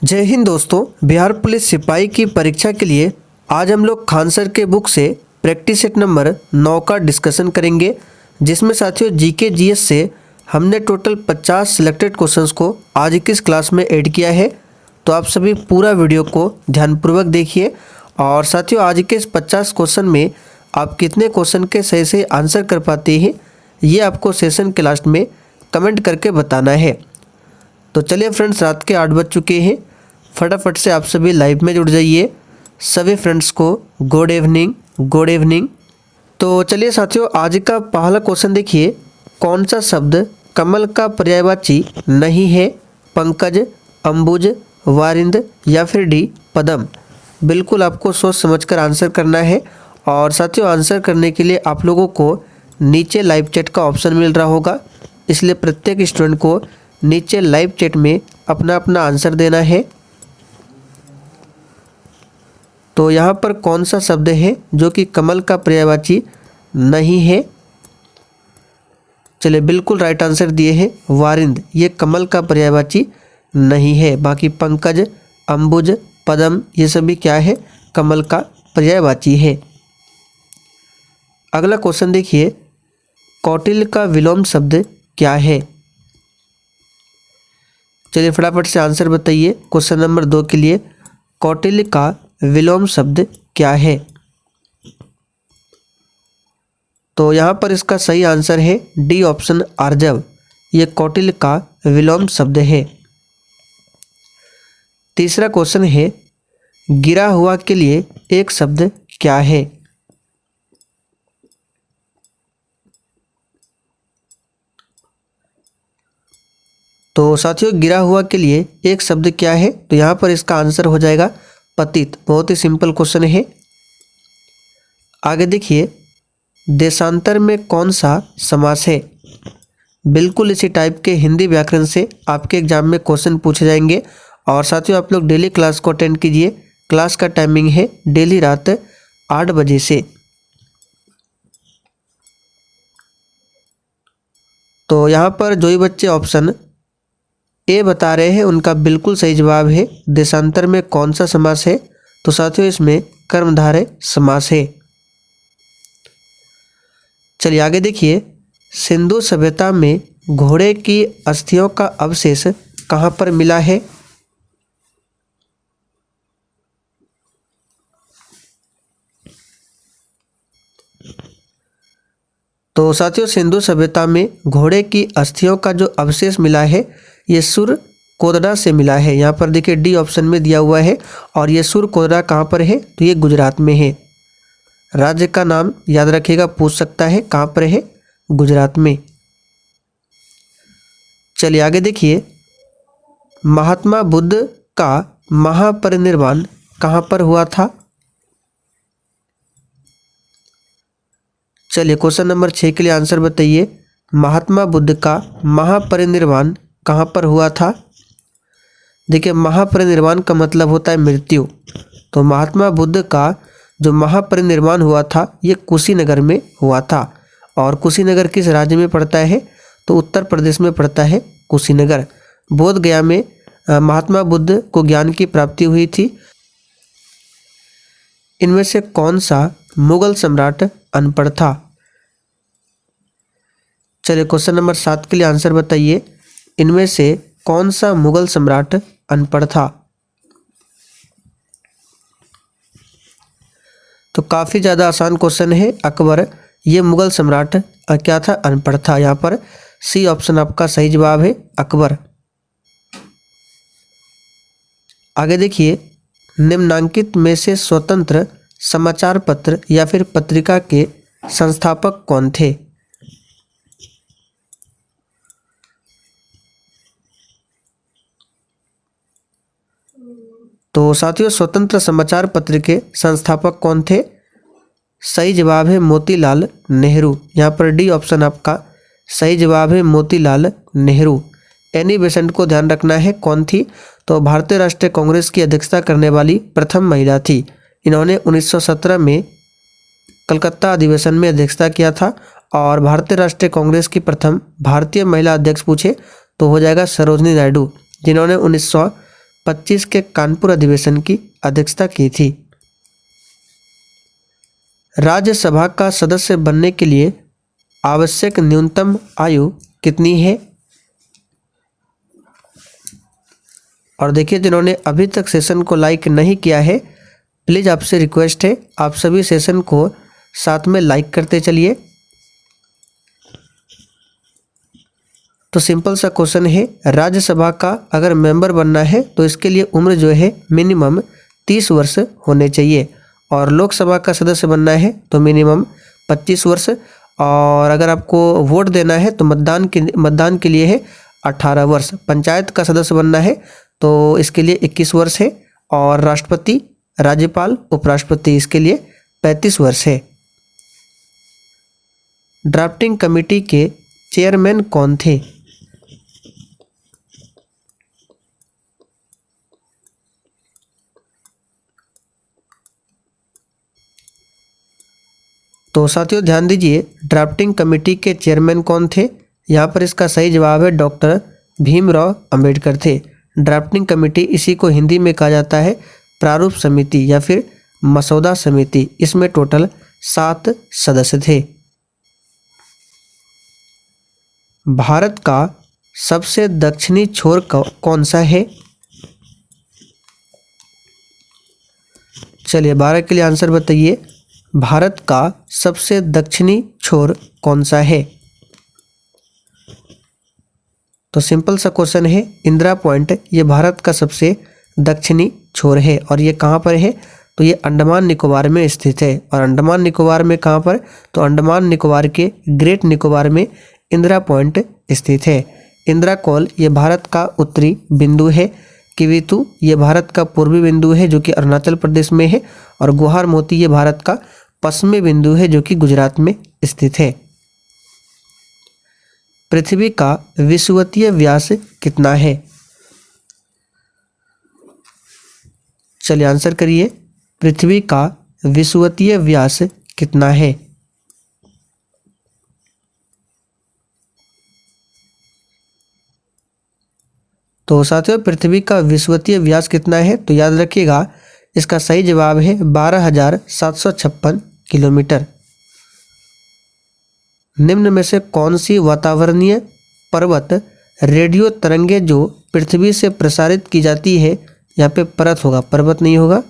जय हिंद दोस्तों। बिहार पुलिस सिपाही की परीक्षा के लिए आज हम लोग खान सर के बुक से प्रैक्टिस सेट नंबर 9 का डिस्कशन करेंगे, जिसमें साथियों जीके जीएस से हमने टोटल 50 सिलेक्टेड क्वेश्चंस को आज की इस क्लास में ऐड किया है। तो आप सभी पूरा वीडियो को ध्यानपूर्वक देखिए और साथियों आज के इस 50 क्वेश्चन में आप कितने क्वेश्चन के सही सही आंसर कर पाते हैं ये आपको सेशन के लास्ट में कमेंट करके बताना है। तो चलिए फ्रेंड्स, रात के 8 बज चुके हैं, फटाफट से आप सभी लाइव में जुड़ जाइए। सभी फ्रेंड्स को गुड इवनिंग, गुड इवनिंग। तो चलिए साथियों, आज का पहला क्वेश्चन देखिए। कौन सा शब्द कमल का पर्यायवाची नहीं है? पंकज, अंबुज, वारिंद या फिर डी पदम। बिल्कुल आपको सोच समझकर आंसर करना है और साथियों आंसर करने के लिए आप लोगों को नीचे लाइव चैट का ऑप्शन मिल रहा होगा, इसलिए प्रत्येक स्टूडेंट को नीचे लाइव चैट में अपना अपना आंसर देना है। तो यहाँ पर कौन सा शब्द है जो कि कमल का पर्यायवाची नहीं है? चलिए, बिल्कुल राइट आंसर दिए हैं वारिंद, ये कमल का पर्यायवाची नहीं है। बाकी पंकज, अंबुज, पदम ये सभी क्या है? कमल का पर्यायवाची है। अगला क्वेश्चन देखिए, कौटिल्य का विलोम शब्द क्या है? चलिए फटाफट से आंसर बताइए। क्वेश्चन नंबर 2 के लिए कौटिल्य का विलोम शब्द क्या है? तो यहाँ पर इसका सही आंसर है डी ऑप्शन आर्जव, ये कौटिल्य का विलोम शब्द है। तीसरा क्वेश्चन है, गिरा हुआ के लिए एक शब्द क्या है? तो साथियों गिरा हुआ के लिए एक शब्द क्या है? तो यहाँ पर इसका आंसर हो जाएगा पतित। बहुत ही सिंपल क्वेश्चन है। आगे देखिए, देशांतर में कौन सा समास है? बिल्कुल इसी टाइप के हिंदी व्याकरण से आपके एग्जाम में क्वेश्चन पूछे जाएंगे और साथियों आप लोग डेली क्लास को अटेंड कीजिए। क्लास का टाइमिंग है डेली रात 8 बजे से। तो यहाँ पर जो ही बच्चे ऑप्शन ए बता रहे हैं उनका बिल्कुल सही जवाब है देशांतर में कौन सा समास है? तो साथियों इसमें कर्मधारय समास है। चलिए आगे देखिए, सिंधु सभ्यता में घोड़े की अस्थियों का अवशेष कहाँ पर मिला है? तो साथियों सिंधु सभ्यता में घोड़े की अस्थियों का जो अवशेष मिला है ये सुर कोदड़ा से मिला है। यहाँ पर देखिए डी ऑप्शन में दिया हुआ है और ये सुर कोदड़ा कहाँ पर है? तो ये गुजरात में है। राज्य का नाम याद रखिएगा, पूछ सकता है कहाँ पर है? गुजरात में। चलिए आगे देखिए, महात्मा बुद्ध का महापरिनिर्वाण कहाँ पर हुआ था? चलिए क्वेश्चन नंबर 6 के लिए आंसर बताइए। महात्मा बुद्ध का महापरिनिर्वाण कहाँ पर हुआ था? देखिए महापरिनिर्वाण का मतलब होता है मृत्यु। तो महात्मा बुद्ध का जो महापरिनिर्वाण हुआ था ये कुशीनगर में हुआ था। और कुशीनगर किस राज्य में पड़ता है? तो उत्तर प्रदेश में पड़ता है कुशीनगर। बोध गया में महात्मा बुद्ध को ज्ञान की प्राप्ति हुई थी। इनमें से कौन सा मुगल सम्राट अनपढ़ था? चलिए क्वेश्चन नंबर 7 के लिए आंसर बताइए। इनमें से कौन सा मुगल सम्राट अनपढ़ था? तो काफ़ी ज़्यादा आसान क्वेश्चन है। अकबर, ये मुगल सम्राट क्या था? अनपढ़ था। यहाँ पर सी ऑप्शन आपका सही जवाब है, अकबर। आगे देखिए, निम्नांकित में से स्वतंत्र समाचार पत्र या फिर पत्रिका के संस्थापक कौन थे? तो साथियों स्वतंत्र समाचार पत्र के संस्थापक कौन थे? सही जवाब है मोतीलाल नेहरू। यहाँ पर डी ऑप्शन आपका सही जवाब है, मोतीलाल नेहरू। एनी बेसेंट को ध्यान रखना है, कौन थी? तो भारतीय राष्ट्रीय कांग्रेस की अध्यक्षता करने वाली प्रथम महिला थी। इन्होंने 1917 में कलकत्ता अधिवेशन में अध्यक्षता किया था और भारतीय राष्ट्रीय कांग्रेस की प्रथम भारतीय महिला अध्यक्ष पूछे तो हो जाएगा सरोजनी नायडू, जिन्होंने 1925 के कानपुर अधिवेशन की अध्यक्षता की थी। राज्यसभा का सदस्य बनने के लिए आवश्यक न्यूनतम आयु कितनी है? और देखिए, जिन्होंने अभी तक सेशन को लाइक नहीं किया है, प्लीज़ आपसे रिक्वेस्ट है, आप सभी सेशन को साथ में लाइक करते चलिए। तो सिंपल सा क्वेश्चन है, राज्यसभा का अगर मेंबर बनना है तो इसके लिए उम्र जो है मिनिमम 30 वर्ष होने चाहिए, और लोकसभा का सदस्य बनना है तो मिनिमम 25 वर्ष, और अगर आपको वोट देना है तो मतदान के लिए है 18 वर्ष। पंचायत का सदस्य बनना है तो इसके लिए 21 वर्ष है, और राष्ट्रपति, राज्यपाल, उपराष्ट्रपति इसके लिए 35 वर्ष है। ड्राफ्टिंग कमेटी के चेयरमैन कौन थे? तो साथियों ध्यान दीजिए, ड्राफ्टिंग कमेटी के चेयरमैन कौन थे? यहाँ पर इसका सही जवाब है डॉक्टर भीमराव अंबेडकर थे। ड्राफ्टिंग कमेटी, इसी को हिंदी में कहा जाता है प्रारूप समिति या फिर मसौदा समिति। इसमें टोटल 7 सदस्य थे। भारत का सबसे दक्षिणी छोर कौन सा है? चलिए 12 के लिए आंसर बताइए। भारत का सबसे दक्षिणी छोर कौन सा है? तो सिंपल सा क्वेश्चन है, इंदिरा पॉइंट ये भारत का सबसे दक्षिणी छोर है, और ये कहाँ पर है? तो ये अंडमान निकोबार में स्थित है। और अंडमान निकोबार में कहाँ पर? तो अंडमान निकोबार के ग्रेट निकोबार में इंदिरा पॉइंट स्थित है। इंदिरा कौल ये भारत का उत्तरी बिंदु है। किवितु ये भारत का पूर्वी बिंदु है जो कि अरुणाचल प्रदेश में है, और गुहार मोती ये भारत का पश्चिमी बिंदु है जो कि गुजरात में स्थित है। पृथ्वी का विषुवतीय व्यास कितना है? चलिए आंसर करिए, पृथ्वी का विषुवतीय व्यास कितना है? तो साथियों पृथ्वी का विषुवतीय व्यास कितना है? तो याद रखिएगा, इसका सही जवाब है 12,756 किलोमीटर। निम्न में से कौन सी वातावरणीय पर्वत रेडियो तरंगे जो पृथ्वी से प्रसारित की जाती है, यहाँ पे परत होगा, पर्वत नहीं होगा,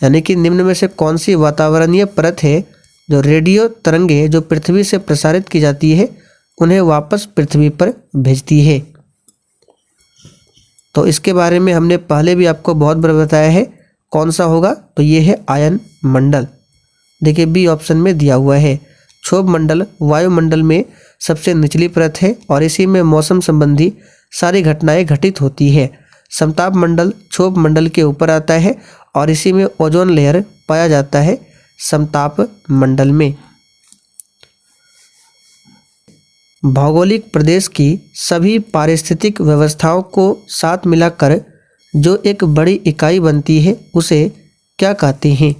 यानी कि निम्न में से कौन सी वातावरणीय परत है जो रेडियो तरंगे जो पृथ्वी से प्रसारित की जाती है उन्हें वापस पृथ्वी पर भेजती है? तो इसके बारे में हमने पहले भी आपको बहुत बार बताया है, कौन सा होगा? तो ये है आयन मंडल। देखिए बी ऑप्शन में दिया हुआ है। क्षोभ मंडल वायुमंडल में सबसे निचली परत है और इसी में मौसम संबंधी सारी घटनाएं घटित होती है। समताप मंडल क्षोभ मंडल के ऊपर आता है और इसी में ओजोन लेयर पाया जाता है समताप मंडल में। भौगोलिक प्रदेश की सभी पारिस्थितिक व्यवस्थाओं को साथ मिलाकर जो एक बड़ी इकाई बनती है उसे क्या कहते हैं?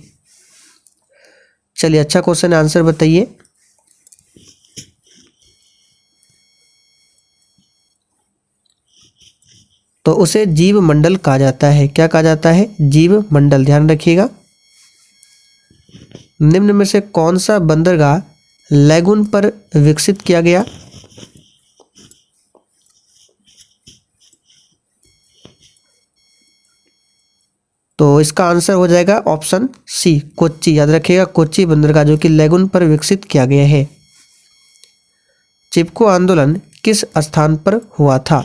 चलिए अच्छा क्वेश्चन, आंसर बताइए। तो उसे जीव मंडल कहा जाता है। क्या कहा जाता है? जीव मंडल। ध्यान रखिएगा। निम्न में से कौन सा बंदरगाह लैगून पर विकसित किया गया? तो इसका आंसर हो जाएगा ऑप्शन सी, कोच्चि। याद रखिएगा, कोच्चि बंदरगाह जो कि लैगून पर विकसित किया गया है। चिपको आंदोलन किस स्थान पर हुआ था?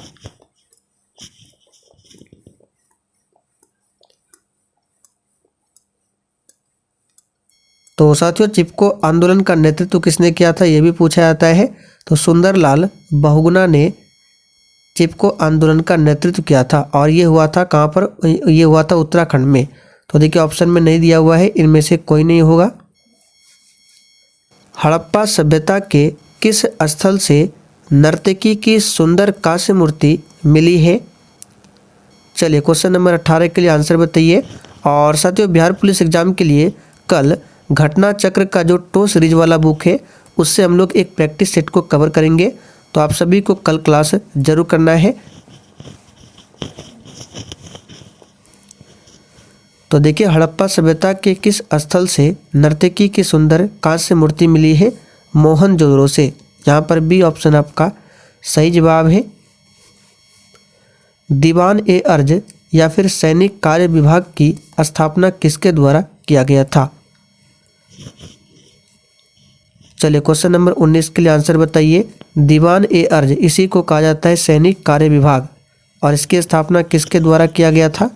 तो साथियों चिपको आंदोलन का नेतृत्व किसने किया था ये भी पूछा जाता है। तो सुंदरलाल बहुगुणा ने चिपको आंदोलन का नेतृत्व किया था और ये हुआ था कहाँ पर? ये हुआ था उत्तराखंड में। तो देखिए ऑप्शन में नहीं दिया हुआ है, इनमें से कोई नहीं होगा। हड़प्पा सभ्यता के किस स्थल से नर्तकी की सुंदर कांस्य मूर्ति मिली है? चलिए क्वेश्चन नंबर 18 के लिए आंसर बताइए। और साथियों बिहार पुलिस एग्जाम के लिए कल घटना चक्र का जो टो सीरीज वाला बुक है उससे हम लोग एक प्रैक्टिस सेट को कवर करेंगे, तो आप सभी को कल क्लास जरूर करना है। तो देखिए हड़प्पा सभ्यता के किस स्थल से नर्तकी की सुंदर कांस्य मूर्ति मिली है? मोहनजोदड़ो से। यहाँ पर बी ऑप्शन आपका सही जवाब है। दीवान ए अर्ज या फिर सैनिक कार्य विभाग की स्थापना किसके द्वारा किया गया था? चलिए क्वेश्चन नंबर 19 के लिए आंसर बताइए। दीवान ए अर्ज, इसी को कहा जाता है सैनिक कार्य विभाग, और इसकी स्थापना किसके द्वारा किया गया था?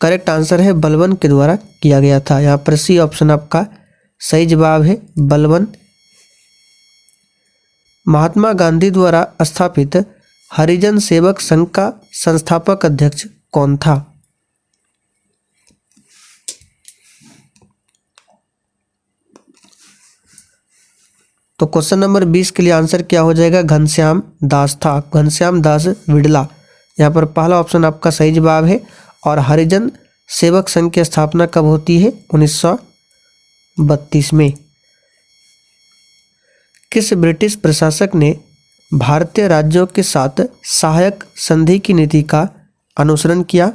करेक्ट आंसर है बलबन के द्वारा किया गया था। यहाँ पर सी ऑप्शन आपका सही जवाब है, बलबन। महात्मा गांधी द्वारा स्थापित हरिजन सेवक संघ का संस्थापक अध्यक्ष कौन था? तो क्वेश्चन नंबर 20 के लिए आंसर क्या हो जाएगा? घनश्याम दास था, घनश्याम दास विड़ला। यहाँ पर पहला ऑप्शन आपका सही जवाब है। और हरिजन सेवक संघ की स्थापना कब होती है? 1932 में। किस ब्रिटिश प्रशासक ने भारतीय राज्यों के साथ सहायक संधि की नीति का अनुसरण किया?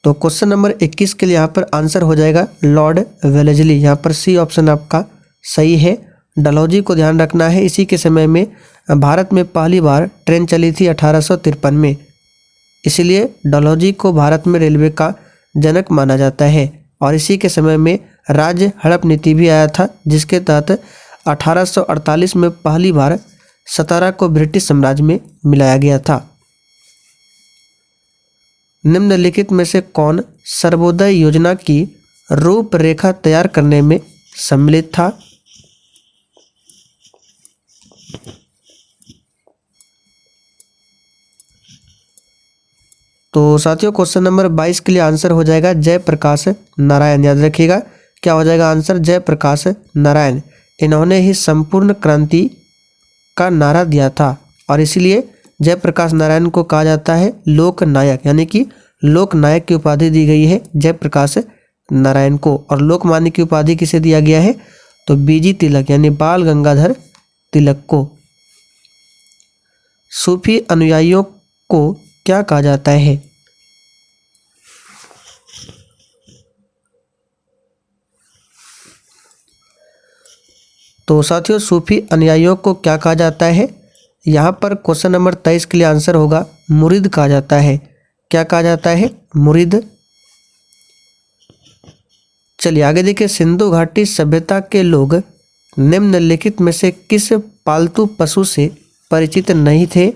तो क्वेश्चन नंबर 21 के लिए यहाँ पर आंसर हो जाएगा लॉर्ड वेलेस्ली। यहाँ पर सी ऑप्शन आपका सही है। डलहौजी को ध्यान रखना है, इसी के समय में भारत में पहली बार ट्रेन चली थी 1853 में, इसलिए डलहौजी को भारत में रेलवे का जनक माना जाता है। और इसी के समय में राज्य हड़प नीति भी आया था, जिसके तहत 1848 में पहली बार सतारा को ब्रिटिश साम्राज्य में मिलाया गया था। निम्नलिखित में से कौन सर्वोदय योजना की रूपरेखा तैयार करने में सम्मिलित था? तो साथियों क्वेश्चन नंबर 22 के लिए आंसर हो जाएगा जयप्रकाश नारायण। याद रखिएगा क्या हो जाएगा आंसर? जयप्रकाश नारायण। इन्होंने ही संपूर्ण क्रांति का नारा दिया था, और इसलिए जयप्रकाश नारायण को कहा जाता है लोक नायक, यानी कि लोक नायक की उपाधि दी गई है जयप्रकाश नारायण को। और लोकमान्य की उपाधि किसे दिया गया है? तो बीजी तिलक यानी बाल गंगाधर तिलक को। सूफी अनुयायियों को क्या कहा जाता है? तो साथियों सूफी अनुयायियों को क्या कहा जाता है? यहाँ पर क्वेश्चन नंबर 23 के लिए आंसर होगा मुरीद कहा जाता है। क्या कहा जाता है? मुरीद। चलिए आगे देखिए। सिंधु घाटी सभ्यता के लोग निम्नलिखित में से किस पालतू पशु से परिचित नहीं थे?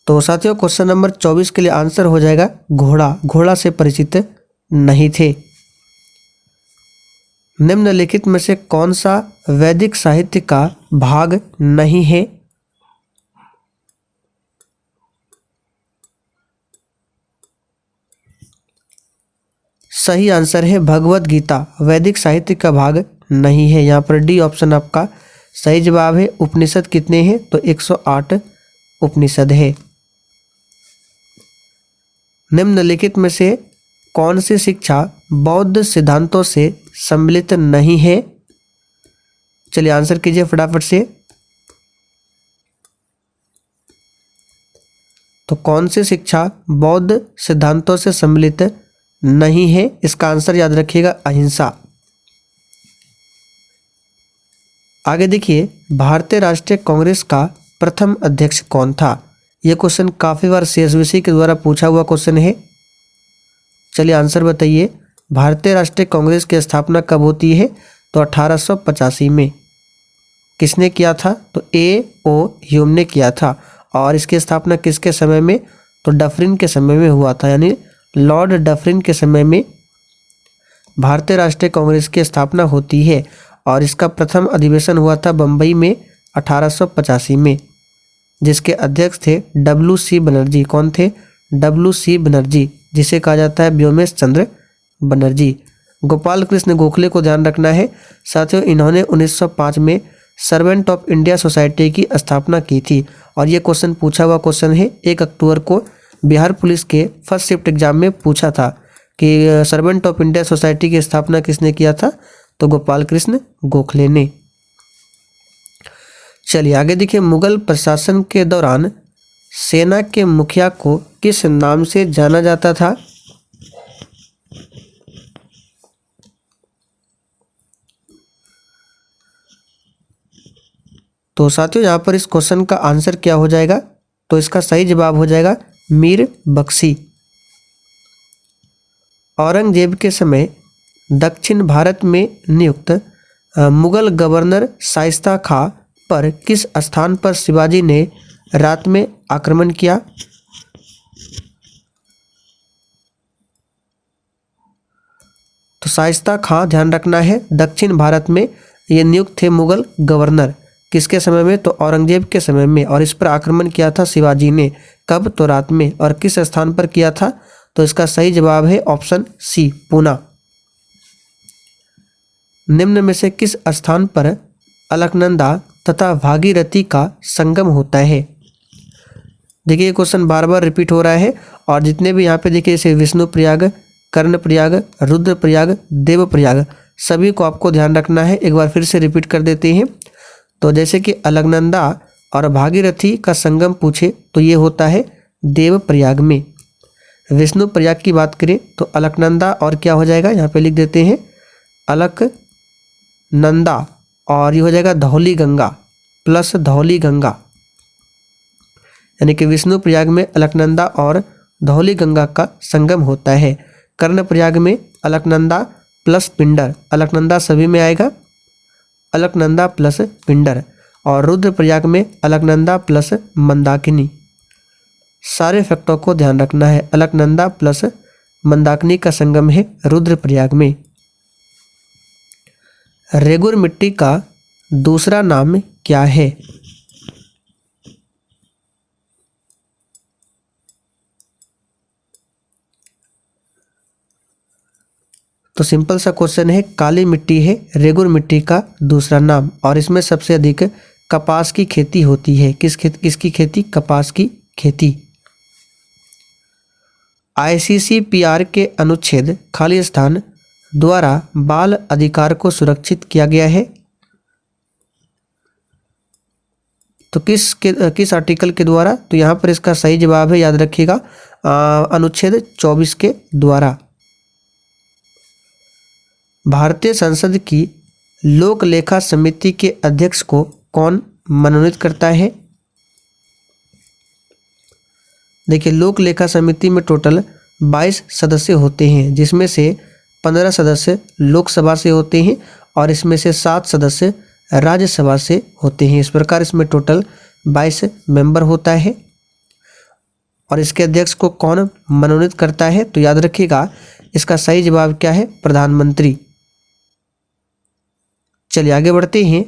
तो साथियों क्वेश्चन नंबर 24 के लिए आंसर हो जाएगा घोड़ा। घोड़ा से परिचित नहीं थे। निम्नलिखित में से कौन सा वैदिक साहित्य का भाग नहीं है? सही आंसर है भगवत गीता, वैदिक साहित्य का भाग नहीं है। यहाँ पर डी ऑप्शन आपका सही जवाब है। उपनिषद कितने हैं? तो 108 उपनिषद है। निम्नलिखित में से कौन सी शिक्षा बौद्ध सिद्धांतों से सम्मिलित नहीं है? चलिए आंसर कीजिए फटाफट से। तो कौन सी शिक्षा बौद्ध सिद्धांतों से सम्मिलित नहीं है? इसका आंसर याद रखिएगा अहिंसा। आगे देखिए भारतीय राष्ट्रीय कांग्रेस का प्रथम अध्यक्ष कौन था? यह क्वेश्चन काफी बार CSBC के द्वारा पूछा हुआ क्वेश्चन है। चलिए आंसर बताइए। भारतीय राष्ट्रीय कांग्रेस की स्थापना कब होती है? तो 1885 में। किसने किया था? तो A.O. ह्यूम ने किया था। और इसकी स्थापना किसके समय में? तो डफरिन के समय में हुआ था, यानी लॉर्ड डफरिन के समय में भारतीय राष्ट्रीय कांग्रेस की स्थापना होती है। और इसका प्रथम अधिवेशन हुआ था बम्बई में 1885 में, जिसके अध्यक्ष थे W.C. बनर्जी। कौन थे? W.C. बनर्जी, जिसे कहा जाता है व्योमेश चंद्र बनर्जी। गोपाल कृष्ण गोखले को ध्यान रखना है साथियों, इन्होंने 1905 में सर्वेंट ऑफ इंडिया सोसाइटी की स्थापना की थी। और ये क्वेश्चन पूछा हुआ क्वेश्चन है, 1 अक्टूबर को बिहार पुलिस के फर्स्ट शिफ्ट एग्जाम में पूछा था कि सर्वेंट ऑफ इंडिया सोसाइटी की स्थापना किसने किया था, तो गोपाल कृष्ण गोखले ने। चलिए आगे देखिए, मुगल प्रशासन के दौरान सेना के मुखिया को किस नाम से जाना जाता था? तो साथियों यहाँ पर इस क्वेश्चन का आंसर क्या हो जाएगा, तो इसका सही जवाब हो जाएगा मीर बख्शी। औरंगजेब के समय दक्षिण भारत में नियुक्त मुगल गवर्नर शाइस्ता खां पर किस स्थान पर शिवाजी ने रात में आक्रमण किया? तो शाइस्ता खां ध्यान रखना है, दक्षिण भारत में ये नियुक्त थे मुगल गवर्नर। किसके समय में? तो औरंगजेब के समय में। और इस पर आक्रमण किया था शिवाजी ने। कब? तो रात में। और किस स्थान पर किया था? तो इसका सही जवाब है ऑप्शन सी, पूना। निम्न में से किस स्थान पर अलकनंदा तथा भागीरथी का संगम होता है? देखिए ये क्वेश्चन बार बार रिपीट हो रहा है, और जितने भी यहाँ पे देखिए जैसे विष्णु प्रयाग, कर्ण प्रयाग, रुद्र प्रयाग, देव प्रयाग, सभी को आपको ध्यान रखना है। एक बार फिर से रिपीट कर देते हैं। तो जैसे कि अलकनंदा और भागीरथी का संगम पूछे तो ये होता है देव प्रयाग में। विष्णु प्रयाग की बात करें तो अलकनंदा और क्या हो जाएगा, यहाँ पे लिख देते हैं अलकनंदा, और ये हो जाएगा धौली गंगा प्लस धौली गंगा, यानी कि विष्णु प्रयाग में अलकनंदा और धौली गंगा का संगम होता है। कर्ण प्रयाग में अलकनंदा प्लस पिंडर, अलकनंदा सभी में आएगा, अलकनंदा प्लस पिंडर। और रुद्र प्रयाग में अलकनंदा प्लस मंदाकिनी। सारे फैक्टों को ध्यान रखना है, अलकनंदा प्लस मंदाकिनी का संगम है रुद्र प्रयाग में। रेगुर मिट्टी का दूसरा नाम क्या है? तो सिंपल सा क्वेश्चन है, काली मिट्टी है रेगुर मिट्टी का दूसरा नाम। और इसमें सबसे अधिक कपास की खेती होती है। किसकी खेती? कपास की खेती। ICCPR के अनुच्छेद खाली स्थान द्वारा बाल अधिकार को सुरक्षित किया गया है। तो किस आर्टिकल के द्वारा? तो यहाँ पर इसका सही जवाब है, याद रखिएगा, अनुच्छेद 24 के द्वारा। भारतीय संसद की लोक लेखा समिति के अध्यक्ष को कौन मनोनीत करता है? देखिए लोक लेखा समिति में टोटल 22 सदस्य होते हैं, जिसमें से 15 सदस्य लोकसभा से होते हैं और इसमें से 7 सदस्य राज्यसभा से होते हैं। इस प्रकार इसमें टोटल 22 मेंबर होता है। और इसके अध्यक्ष को कौन मनोनीत करता है? तो याद रखिएगा इसका सही जवाब क्या है? प्रधानमंत्री। चलिए आगे बढ़ते हैं।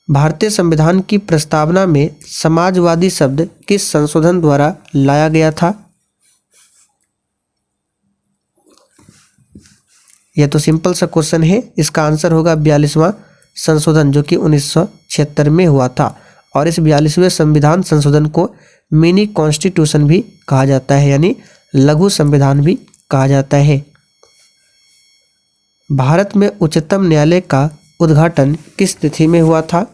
भारतीय संविधान की प्रस्तावना में समाजवादी शब्द किस संशोधन द्वारा लाया गया था? यह तो सिंपल सा क्वेश्चन है, इसका आंसर होगा 42वां संशोधन, जो कि 1976 में हुआ था। और इस 42वें संविधान संशोधन को मिनी कॉन्स्टिट्यूशन भी कहा जाता है, यानी लघु संविधान भी कहा जाता है। भारत में उच्चतम न्यायालय का उद्घाटन किस तिथि में हुआ था?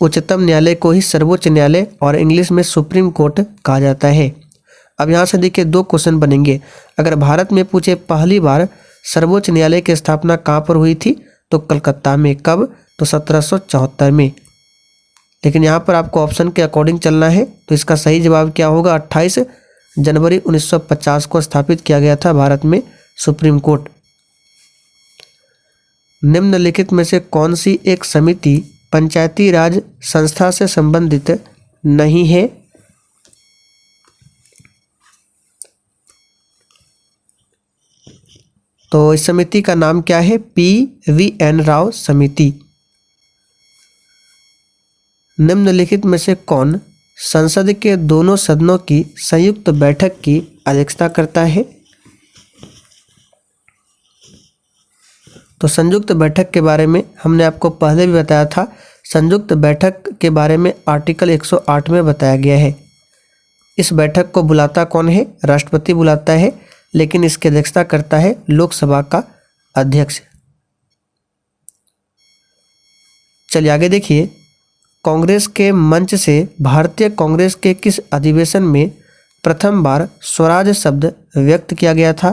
उच्चतम न्यायालय को ही सर्वोच्च न्यायालय और इंग्लिश में सुप्रीम कोर्ट कहा जाता है। अब यहाँ से देखिए 2 क्वेश्चन बनेंगे। अगर भारत में पूछे पहली बार सर्वोच्च न्यायालय की स्थापना कहाँ पर हुई थी? तो कलकत्ता में। कब? तो 1774 में। लेकिन यहाँ पर आपको ऑप्शन के अकॉर्डिंग चलना है, तो इसका सही जवाब क्या होगा? 28 जनवरी 1950 को स्थापित किया गया था भारत में सुप्रीम कोर्ट। निम्नलिखित में से कौन सी एक समिति पंचायती राज संस्था से संबंधित नहीं है? तो इस समिति का नाम क्या है? PVN राव समिति। निम्नलिखित में से कौन संसद के दोनों सदनों की संयुक्त बैठक की अध्यक्षता करता है? तो संयुक्त बैठक के बारे में हमने आपको पहले भी बताया था। संयुक्त बैठक के बारे में आर्टिकल 108 में बताया गया है। इस बैठक को बुलाता कौन है? राष्ट्रपति बुलाता है, लेकिन इसकी अध्यक्षता करता है लोकसभा का अध्यक्ष। चलिए आगे देखिए, कांग्रेस के मंच से भारतीय कांग्रेस के किस अधिवेशन में प्रथम बार स्वराज शब्द व्यक्त किया गया था?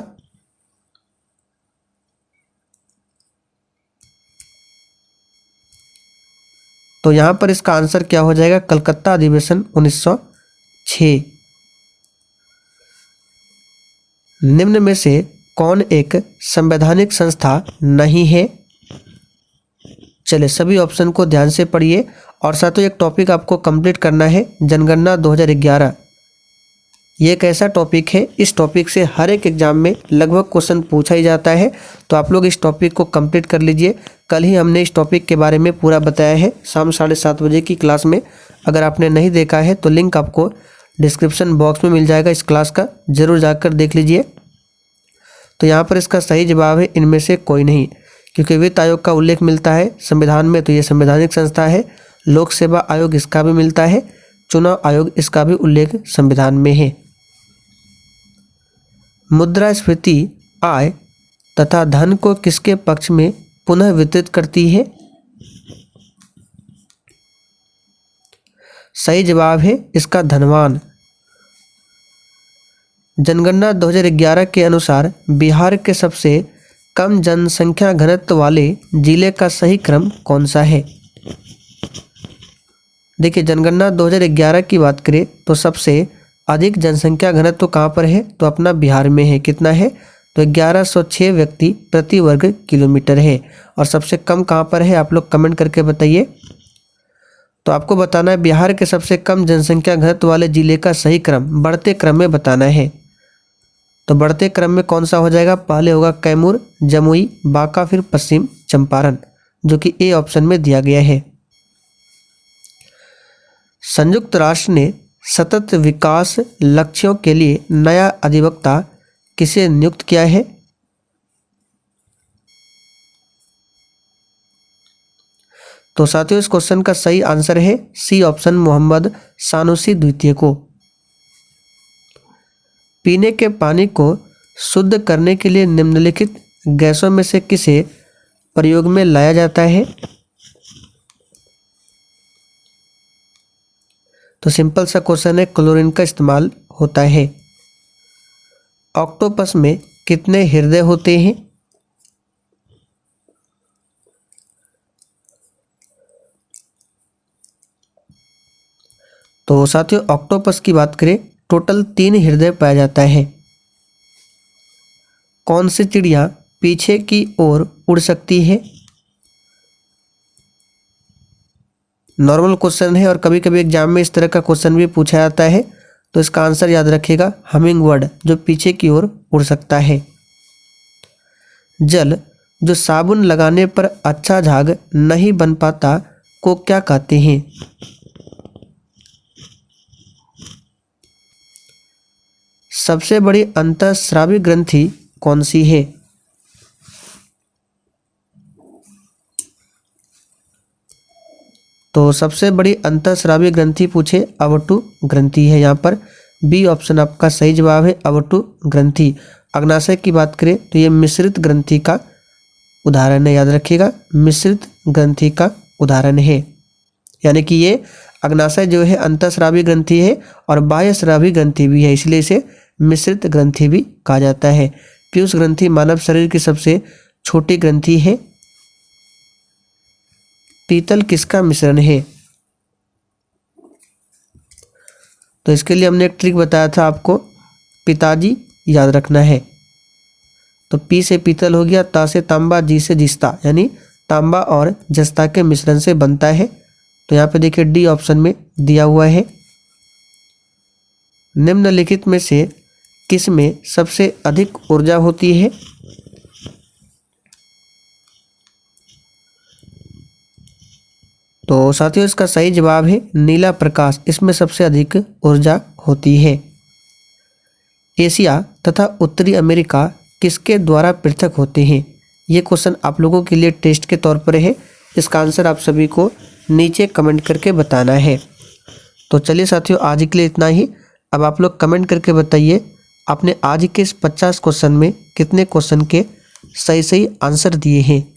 तो यहां पर इसका आंसर क्या हो जाएगा? कलकत्ता अधिवेशन 1906। निम्न में से कौन एक संवैधानिक संस्था नहीं है? चलिए सभी ऑप्शन को ध्यान से पढ़िए और साथों एक टॉपिक आपको कंप्लीट करना है, जनगणना 2011। ये एक ऐसा टॉपिक है, इस टॉपिक से हर एक एग्जाम में लगभग क्वेश्चन पूछा ही जाता है, तो आप लोग इस टॉपिक को कंप्लीट कर लीजिए। कल ही हमने इस टॉपिक के बारे में पूरा बताया है शाम 7:30 बजे की क्लास में। अगर आपने नहीं देखा है तो लिंक आपको डिस्क्रिप्शन बॉक्स में मिल जाएगा इस क्लास का, जरूर जाकर देख लीजिए। तो यहाँ पर इसका सही जवाब है इनमें से कोई नहीं, क्योंकि वित्त आयोग का उल्लेख मिलता है संविधान में, तो ये संवैधानिक संस्था है। लोक सेवा आयोग इसका भी मिलता है, चुनाव आयोग इसका भी उल्लेख संविधान में है। मुद्रास्फीति आय तथा धन को किसके पक्ष में पुनः वितरित करती है? सही जवाब है इसका धनवान। जनगणना 2011 के अनुसार बिहार के सबसे कम जनसंख्या घनत्व वाले जिले का सही क्रम कौन सा है? देखिए जनगणना 2011 की बात करें तो सबसे अधिक जनसंख्या घनत्व कहाँ पर है? तो अपना बिहार में है। कितना है? तो 1106 व्यक्ति प्रति वर्ग किलोमीटर है। और सबसे कम कहाँ पर है? आप लोग कमेंट करके बताइए। तो आपको बताना है बिहार के सबसे कम जनसंख्या घनत्व वाले जिले का सही क्रम बढ़ते क्रम में बताना है। तो बढ़ते क्रम में कौन सा हो जाएगा? पहले होगा कैमूर, जमुई, बांका, फिर पश्चिम चंपारण, जो कि ए ऑप्शन में दिया गया है। संयुक्त राष्ट्र ने सतत विकास लक्ष्यों के लिए नया अधिवक्ता किसे नियुक्त किया है? तो साथियों इस क्वेश्चन का सही आंसर है सी ऑप्शन, मोहम्मद सानुसी द्वितीय को। पीने के पानी को शुद्ध करने के लिए निम्नलिखित गैसों में से किसे प्रयोग में लाया जाता है? तो सिंपल सा क्वेश्चन है, क्लोरीन का इस्तेमाल होता है। ऑक्टोपस में कितने हृदय होते हैं? तो साथियों ऑक्टोपस की बात करें टोटल 3 हृदय पाया जाता है। कौन सी चिड़िया पीछे की ओर उड़ सकती है? नॉर्मल क्वेश्चन है और कभी कभी एग्जाम में इस तरह का क्वेश्चन भी पूछा जाता है, तो इसका आंसर याद रखिएगा, हमिंग बर्ड, जो पीछे की ओर उड़ सकता है। जल जो साबुन लगाने पर अच्छा झाग नहीं बन पाता को क्या कहते हैं? सबसे बड़ी अंतःस्रावी ग्रंथि कौन सी है? तो सबसे बड़ी अंतःस्रावी ग्रंथि पूछे अवटु ग्रंथि है। यहाँ पर बी ऑप्शन आपका सही जवाब है, अवटु ग्रंथि। अग्नाशय की बात करें तो ये मिश्रित ग्रंथि का उदाहरण है, याद रखिएगा, मिश्रित ग्रंथि का उदाहरण है। यानी कि ये अग्नाशय जो है अंतःस्रावी ग्रंथि है और बाह्यस्रावी ग्रंथि भी है, इसलिए इसे मिश्रित ग्रंथि भी कहा जाता है। पीयूष ग्रंथि मानव शरीर की सबसे छोटी ग्रंथि है। पीतल किसका मिश्रण है? तो इसके लिए हमने एक ट्रिक बताया था आपको, पिताजी याद रखना है। तो पी से पीतल हो गया, ता से तांबा, जी से जिस्ता, यानी तांबा और जस्ता के मिश्रण से बनता है। तो यहाँ पे देखिए डी ऑप्शन में दिया हुआ है। निम्नलिखित में से किस में सबसे अधिक ऊर्जा होती है? तो साथियों इसका सही जवाब है नीला प्रकाश, इसमें सबसे अधिक ऊर्जा होती है। एशिया तथा उत्तरी अमेरिका किसके द्वारा पृथक होते हैं? ये क्वेश्चन आप लोगों के लिए टेस्ट के तौर पर है, इसका आंसर आप सभी को नीचे कमेंट करके बताना है। तो चलिए साथियों, आज के लिए इतना ही। अब आप लोग कमेंट करके बताइए आपने आज के इस 50 क्वेश्चन में कितने क्वेश्चन के सही सही आंसर दिए हैं।